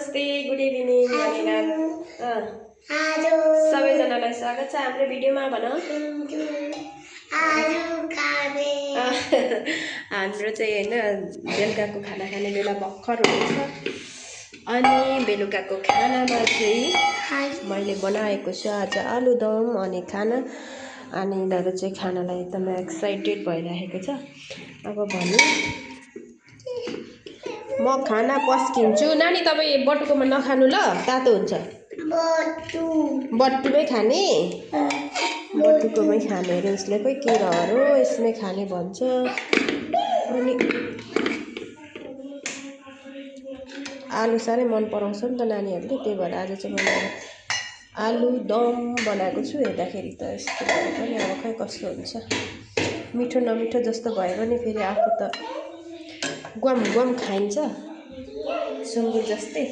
नमस्ते good evening भनेर सबैजनालाई स्वागत छ हाम्रो भिडियोमा भन हाम्रो चाहिँ हैन बेलुकाको खाना खाने बेला भर्खर हुँदैछ अनि बेलुकाको खानामा चाहिँ मैले बनाएको छु आज आलुदम अनि खाना अनि यिनीहरू चाहिँ खानालाई एकदम एक्साइटेड भइरहेको छ। अब भने म खाना पस्किन्छु। नानी तपाईँ बटुकोमा नखानु ल, तातो हुन्छ। बटुमै खाने, बटुकोमै खाने अरे उसले, खोइ के रह्यो यसमै खाने भन्छ। अनि आलु साह्रै मन पराउँछ नि त नानीहरूले, त्यही भएर आज चाहिँ मैले आलु दम बनाएको छु। हेर्दाखेरि त यस्तो भए पनि अब खै कस्तो हुन्छ, मिठो नमिठो जस्तो भयो भने फेरि आफू त ग्वाम ग्वाम खाइन्छ सुँगुर जस्तै।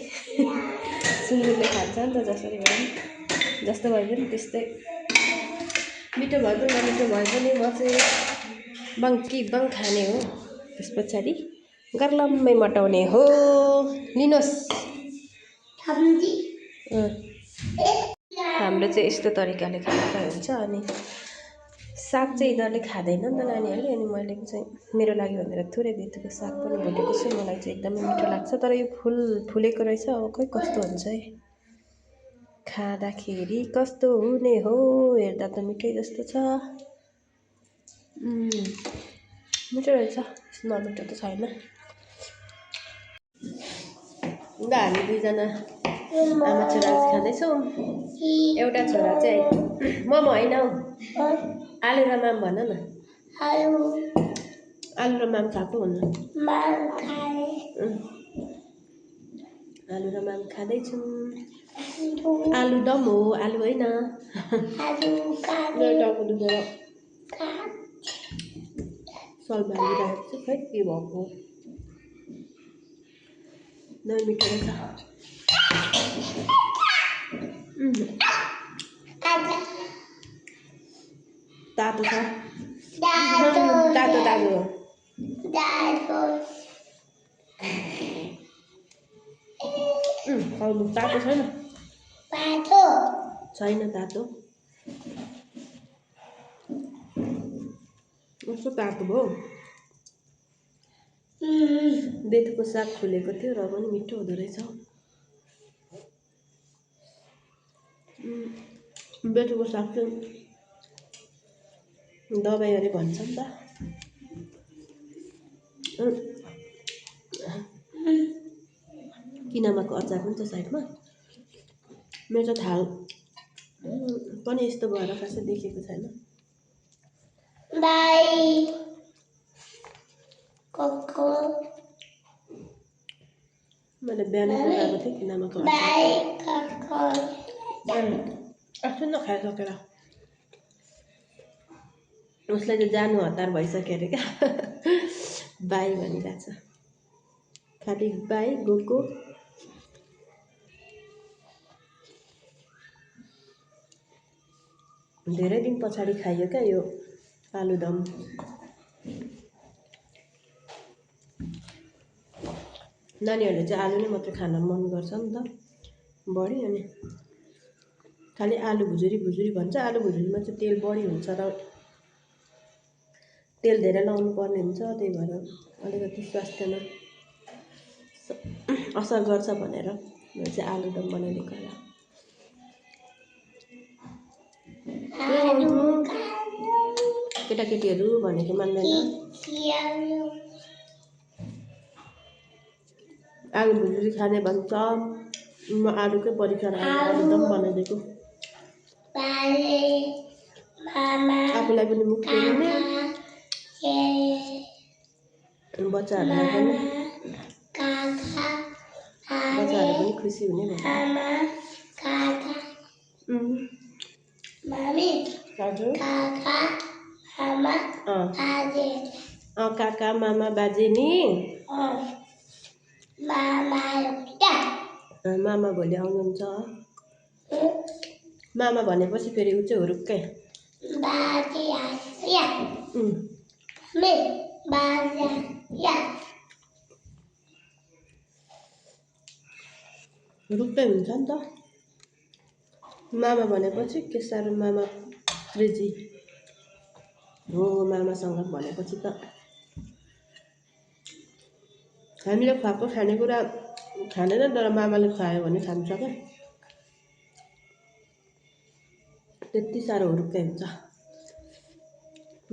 सुँगुरले खान्छ नि त जसरी भए पनि, जस्तो भए पनि त्यस्तै, मिठो भए पनि नमिठो भए पनि म चाहिँ बङ्की बङ खाने हो। त्यस पछाडि गर्लम्मै मटाउने हो। लिनुहोस्। हाम्रो चाहिँ यस्तो तरिकाले खाना हुन्छ। अनि साग चाहिँ यिनीहरूले खाँदैन नि त नानीहरूले, अनि मैले चाहिँ मेरो लागि भनेर थोरै बेथुको साग पनि भुटेको छु। मलाई चाहिँ एकदमै मिठो लाग्छ, तर यो फुलेको रहेछ। अब खै कस्तो हुन्छ है, खाँदाखेरि कस्तो हुने हो। हेर्दा त मिठै जस्तो छ, मिठो रहेछ, नमिठो त छैन। ल हामी दुईजना आमा छोरा खाँदैछौँ। एउटा छोरा चाहिँ मोमो होइन हौ, आलु र माम भन न। आलु र माम खाएको भन्नु। आलु र माम खाँदैछौँ। आलु दम हो, आलु होइन। टाउको दुखेर सल भागिरहेको छ, खै के भएको। न मिठो रहेछ। तातो छ, तातो तातो तातो छैन, छैन तातो। कस्तो तातो भयो। बेथुको साग फुलेको थियो र पनि मिठो हुँदो रहेछ। बेथुको साग चाहिँ दबाई अरे भन्छ नि त। किनेमाको अचार पनि छ साइडमा। मेरो त थाल पनि यस्तो भएर खासै देखेको छैन। मैले बिहानै पकाएको थिएँ किनेमाको अचार। अस्ति नखाइसकेर उसलाई चाहिँ जानु हतार भइसक्यो अरे क्या। बाई भनिरहेछ, खालि बाई गएको। धेरै दिन पछाडि खाइयो क्या यो आलुदम। नानीहरूले चाहिँ आलु नै मात्रै खान मन गर्छ नि त बढी, अनि खालि आलु भुजुरी भुजुरी भन्छ। आलु भुजुरीमा चाहिँ तेल बढी हुन्छ र तेल धेरै लाउनु पर्ने हुन्छ, त्यही भएर अलिकति स्वास्थ्यमा असर गर्छ भनेर मैले चाहिँ आलुदम बनाइदिएको होला। केटाकेटीहरू भनेको मान्दैन। आलु भुजुरी खाने भन्छ, म आलुकै परिकार आलुदम बनाइदिएको। आफूलाई पनि मुख हुने, बच्चाहरूलाई पनि, बच्चाहरू पनि खुसी हुने भन्छ। काका मामा बाजे नि। मामा भोलि आउनुहुन्छ। मामा भनेपछि फेरि ऊ चाहिँ हुरुक्कै रुप्पै हुन्छ नि त। मामा भनेपछि के साह्रो मामा क्रेजी हो। मामासँग भनेपछि त हामीले खुवाएको खानेकुरा खाँदैन, तर मामाले खुवायो भने खान्छ क्या। त्यति साह्रो हुरुक्कै हुन्छ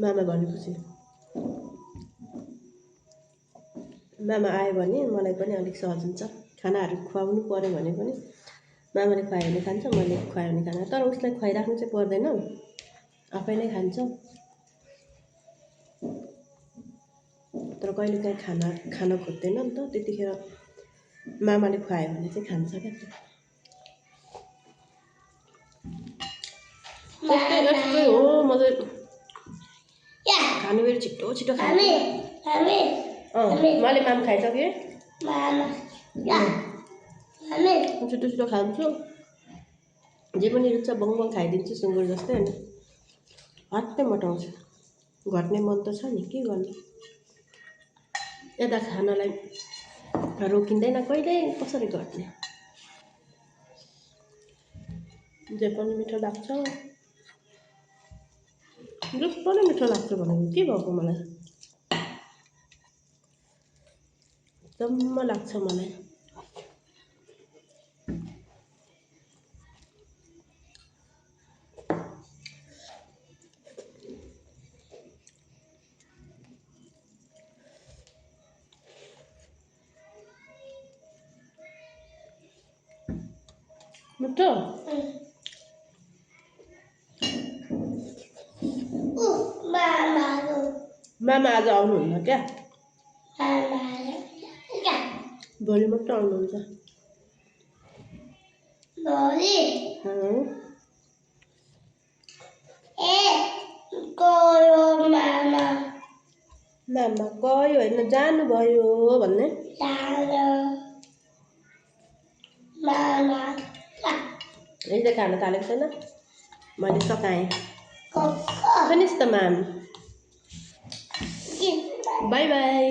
मामा भनेपछि। मामा आयो भने मलाई पनि अलिक सहज हुन्छ। खानाहरू खुवाउनु पऱ्यो भने पनि मामाले खुवायो भने खान्छ, मैले खुवायो भने खान्छ। तर उसलाई खुवाइराख्नु चाहिँ पर्दैन, आफै नै खान्छ। तर कहिलेकाहीँ खान खोज्दैन नि त, त्यतिखेर मामाले खुवायो भने चाहिँ खान्छ क्या। यस्तै हो। म चाहिँ खानु बेला छिटो छिटो खान्छु। मैले माम खाइसकेँ, छिटो छिटो खान्छु। जे पनि रुच्छ बङ बङ खाइदिन्छु सुँगुर जस्तै। अनि हट्टै मोटाउँछु। घट्ने मन त छ नि, के गर्नु। यता खानालाई रोकिँदैन कहिले, कसरी घट्ने। जे पनि मिठो लाग्छ, जस्तो नै मिठो लाग्छ भनेको के भएको मलाई जम्म लाग्छ मलाई। मिठो मामा आज आउनुहुन्न क्या। भोलि मात्र आउनुहुन्छ। मामा गयो होइन, जानुभयो भन्ने। यसले खान थालेको छैन, मैले सकाएँ। फिनिश द माम। By by.